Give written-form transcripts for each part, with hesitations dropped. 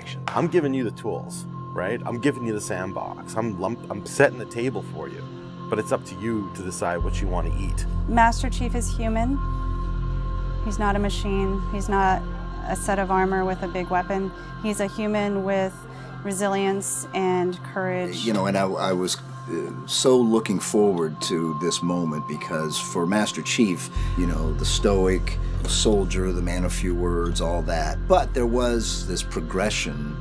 action. I'm giving you the tools, right? I'm giving you the sandbox. I'm setting the table for you, but it's up to you to decide what you want to eat. Master Chief is human. He's not a machine. He's not a set of armor with a big weapon. He's a human with resilience and courage. You know, and I was so looking forward to this moment because for Master Chief, you know, the stoic soldier, the man of few words, all that. But there was this progression,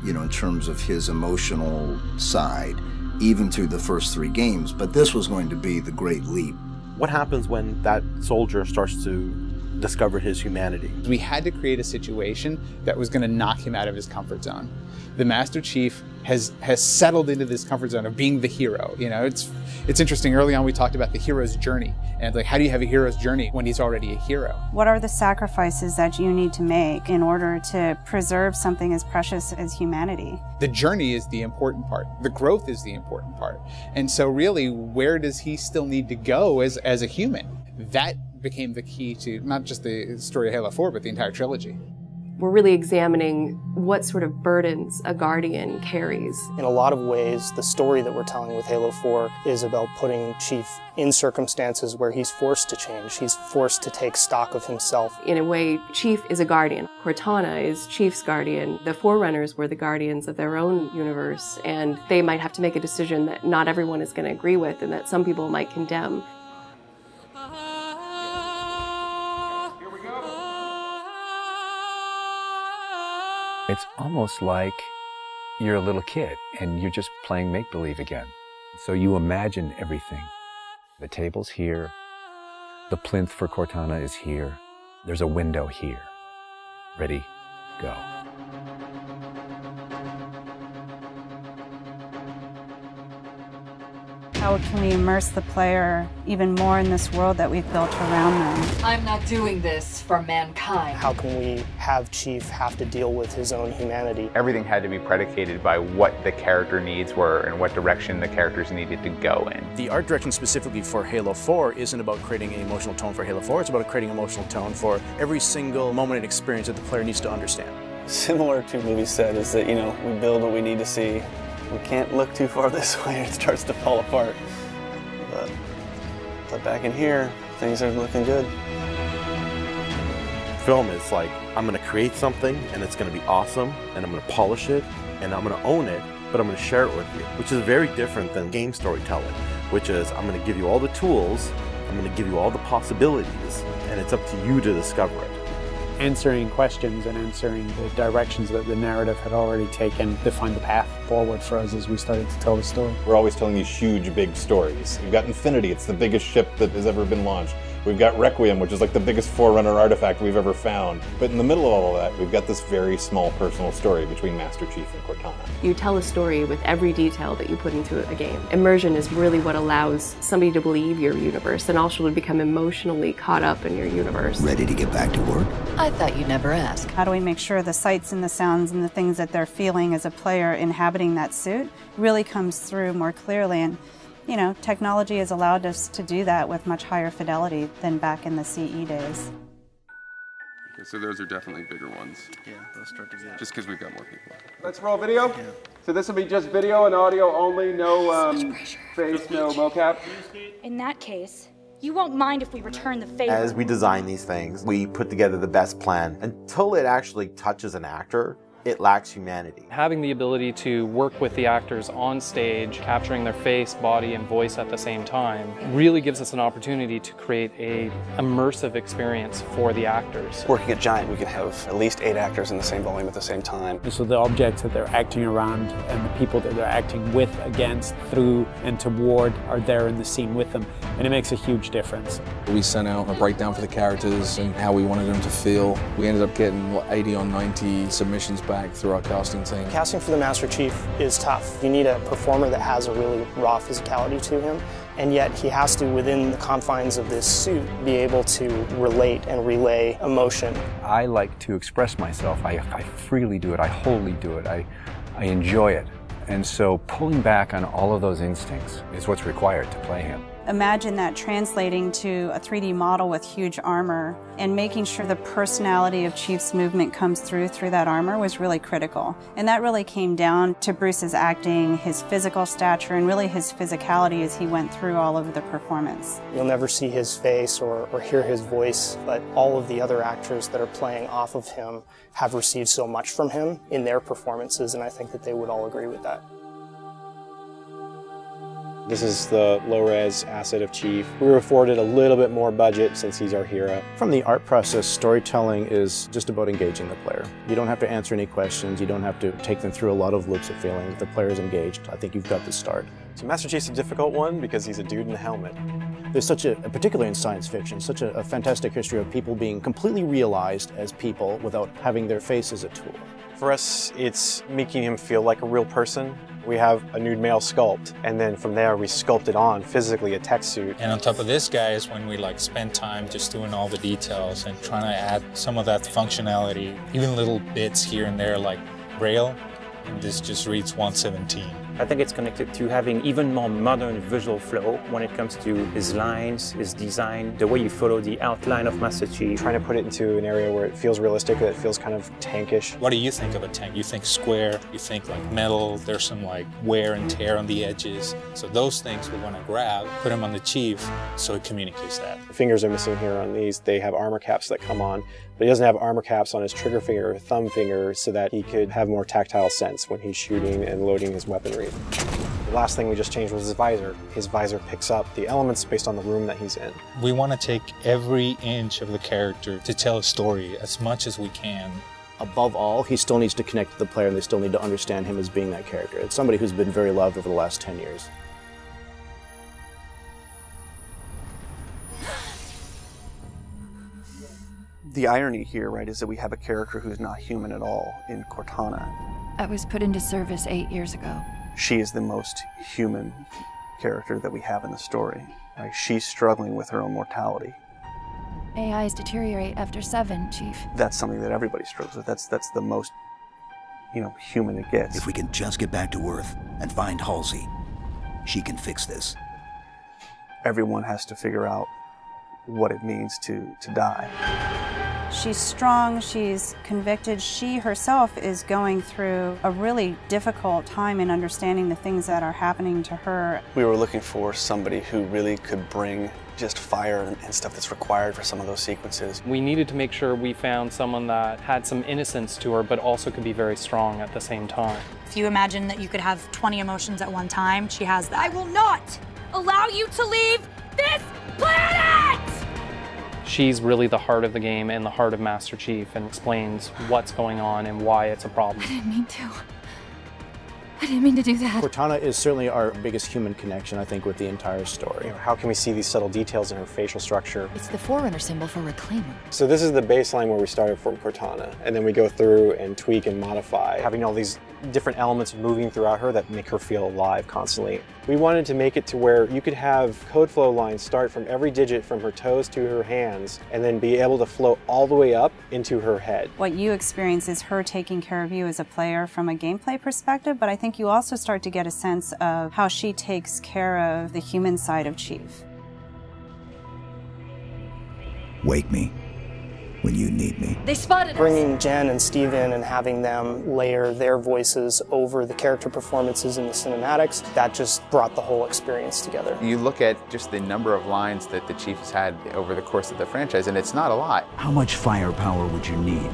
you know, in terms of his emotional side, even through the first 3 games. But this was going to be the great leap. What happens when that soldier starts to discover his humanity? We had to create a situation that was going to knock him out of his comfort zone. The Master Chief has settled into this comfort zone of being the hero. You know, it's interesting. Early on, we talked about the hero's journey, and like, how do you have a hero's journey when he's already a hero? What are the sacrifices that you need to make in order to preserve something as precious as humanity? The journey is the important part. The growth is the important part. And so really, where does he still need to go as a human? That became the key to not just the story of Halo 4, but the entire trilogy. We're really examining what sort of burdens a Guardian carries. In a lot of ways, the story that we're telling with Halo 4 is about putting Chief in circumstances where he's forced to change. He's forced to take stock of himself. In a way, Chief is a Guardian. Cortana is Chief's Guardian. The Forerunners were the Guardians of their own universe, and they might have to make a decision that not everyone is going to agree with and that some people might condemn. It's almost like you're a little kid and you're just playing make-believe again. So you imagine everything. The table's here. The plinth for Cortana is here. There's a window here. Ready, go. How can we immerse the player even more in this world that we've built around them? I'm not doing this for mankind. How can we have Chief have to deal with his own humanity? Everything had to be predicated by what the character needs were and what direction the characters needed to go in. The art direction specifically for Halo 4 isn't about creating an emotional tone for Halo 4, it's about creating an emotional tone for every single moment and experience that the player needs to understand. Similar to what movie said is that, you know, we build what we need to see. We can't look too far this way, it starts to fall apart. But back in here, things are looking good. Film is like, I'm going to create something and it's going to be awesome and I'm going to polish it and I'm going to own it, but I'm going to share it with you, which is very different than game storytelling, which is I'm going to give you all the tools, I'm going to give you all the possibilities, and it's up to you to discover it. Answering questions and answering the directions that the narrative had already taken defined the path forward for us as we started to tell the story. We're always telling these huge, big stories. We've got Infinity, it's the biggest ship that has ever been launched. We've got Requiem, which is like the biggest Forerunner artifact we've ever found. But in the middle of all of that, we've got this very small personal story between Master Chief and Cortana. You tell a story with every detail that you put into a game. Immersion is really what allows somebody to believe your universe and also to become emotionally caught up in your universe. Ready to get back to work? I thought you'd never ask. How do we make sure the sights and the sounds and the things that they're feeling as a player inhabiting that suit really comes through more clearly? And you know, technology has allowed us to do that with much higher fidelity than back in the CE days. Okay, so those are definitely bigger ones. Yeah, those start to get... Just because we've got more people. Let's roll video. Yeah. So this will be just video and audio only, no face, no mocap. In that case, you won't mind if we return the favor. As we design these things, we put together the best plan. Until it actually touches an actor, it lacks humanity. Having the ability to work with the actors on stage, capturing their face, body, and voice at the same time, really gives us an opportunity to create an immersive experience for the actors. Working at Giant, we can have at least 8 actors in the same volume at the same time. So the objects that they're acting around and the people that they're acting with, against, through, and toward are there in the scene with them, and it makes a huge difference. We sent out a breakdown for the characters and how we wanted them to feel. We ended up getting, 80 or 90 submissions back through our casting team. Casting for the Master Chief is tough. You need a performer that has a really raw physicality to him, and yet he has to, within the confines of this suit, be able to relate and relay emotion. I like to express myself. I freely do it. I wholly do it. I enjoy it. And so pulling back on all of those instincts is what's required to play him. Imagine that translating to a 3D model with huge armor and making sure the personality of Chief's movement comes through that armor was really critical. And that really came down to Bruce's acting, his physical stature, and really his physicality as he went through all of the performance. You'll never see his face or hear his voice, but all of the other actors that are playing off of him have received so much from him in their performances, and I think that they would all agree with that. This is the low-res asset of Chief. We were afforded a little bit more budget since he's our hero. From the art process, storytelling is just about engaging the player. You don't have to answer any questions. You don't have to take them through a lot of loops of feeling. If the player is engaged, I think you've got the start. So Master Chief's a difficult one because he's a dude in a helmet. There's such particularly in science fiction, such a fantastic history of people being completely realized as people without having their face as a tool. For us, it's making him feel like a real person. We have a nude male sculpt, and then from there we sculpt it on physically a tech suit. And on top of this guy is when we spend time just doing all the details and trying to add some of that functionality, even little bits here and there like Braille, and this just reads 117. I think it's connected to having even more modern visual flow when it comes to his lines, his design, the way you follow the outline of Master Chief. Trying to put it into an area where it feels realistic, that it feels kind of tankish. What do you think of a tank? You think square, you think metal, there's some wear and tear on the edges. So those things we want to grab, put them on the Chief so it communicates that. The fingers are missing here on these. They have armor caps that come on, but he doesn't have armor caps on his trigger finger or thumb finger so that he could have more tactile sense when he's shooting and loading his weaponry. The last thing we just changed was his visor. His visor picks up the elements based on the room that he's in. We want to take every inch of the character to tell a story as much as we can. Above all, he still needs to connect to the player and they still need to understand him as being that character. It's somebody who's been very loved over the last 10 years. The irony here, right, is that we have a character who's not human at all in Cortana. I was put into service 8 years ago. She is the most human character that we have in the story. Right? She's struggling with her own mortality. AIs deteriorate after 7, Chief. That's something that everybody struggles with. That's the most, human it gets. If we can just get back to Earth and find Halsey, she can fix this. Everyone has to figure out what it means to die. She's strong, she's convicted. She herself is going through a really difficult time in understanding the things that are happening to her. We were looking for somebody who really could bring just fire and stuff that's required for some of those sequences. We needed to make sure we found someone that had some innocence to her, but also could be very strong at the same time. If you imagine that you could have 20 emotions at one time, she has that. I will not allow you to leave this planet! She's really the heart of the game and the heart of Master Chief and explains what's going on and why it's a problem. I didn't mean to. I didn't mean to do that. Cortana is certainly our biggest human connection, I think, with the entire story. How can we see these subtle details in her facial structure? It's the Forerunner symbol for Reclaimer. So this is the baseline where we started from Cortana, and then we go through and tweak and modify, having all these different elements moving throughout her that make her feel alive constantly. We wanted to make it to where you could have code flow lines start from every digit from her toes to her hands and then be able to flow all the way up into her head. What you experience is her taking care of you as a player from a gameplay perspective, but I think you also start to get a sense of how she takes care of the human side of Chief. Wake me when you need me. They spotted us! Bringing Jen and Steve in and having them layer their voices over the character performances in the cinematics, that just brought the whole experience together. You look at just the number of lines that the Chief has had over the course of the franchise, and it's not a lot. How much firepower would you need?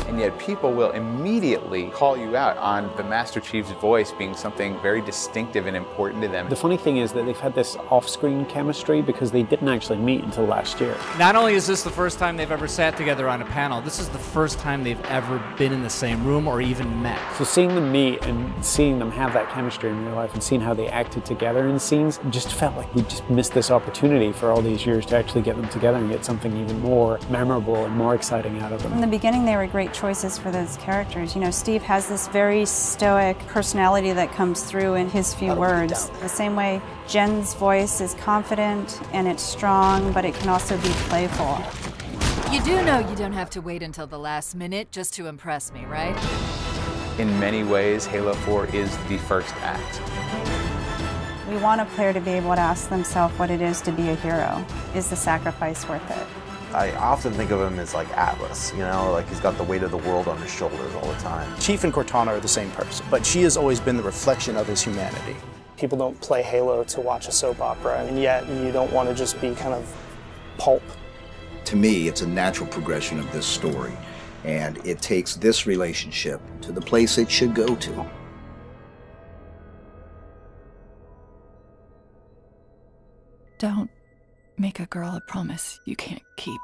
And yet people will immediately call you out on the Master Chief's voice being something very distinctive and important to them. The funny thing is that they've had this off-screen chemistry because they didn't actually meet until last year. Not only is this the first time they've ever sat together on a panel, this is the first time they've ever been in the same room or even met. So seeing them meet and seeing them have that chemistry in real life and seeing how they acted together in scenes just felt like we just missed this opportunity for all these years to actually get them together and get something even more memorable and more exciting out of them. In the beginning, they were great choices for those characters. You know, Steve has this very stoic personality that comes through in his few words. The same way Jen's voice is confident and it's strong, but it can also be playful. You do know you don't have to wait until the last minute just to impress me, right? In many ways, Halo 4 is the first act. We want a player to be able to ask themselves what it is to be a hero. Is the sacrifice worth it? I often think of him as like Atlas, you know, like he's got the weight of the world on his shoulders all the time. Chief and Cortana are the same person, but she has always been the reflection of his humanity. People don't play Halo to watch a soap opera, and yet you don't want to just be kind of pulp. To me, it's a natural progression of this story, and it takes this relationship to the place it should go to. Don't make a girl a promise you can't keep.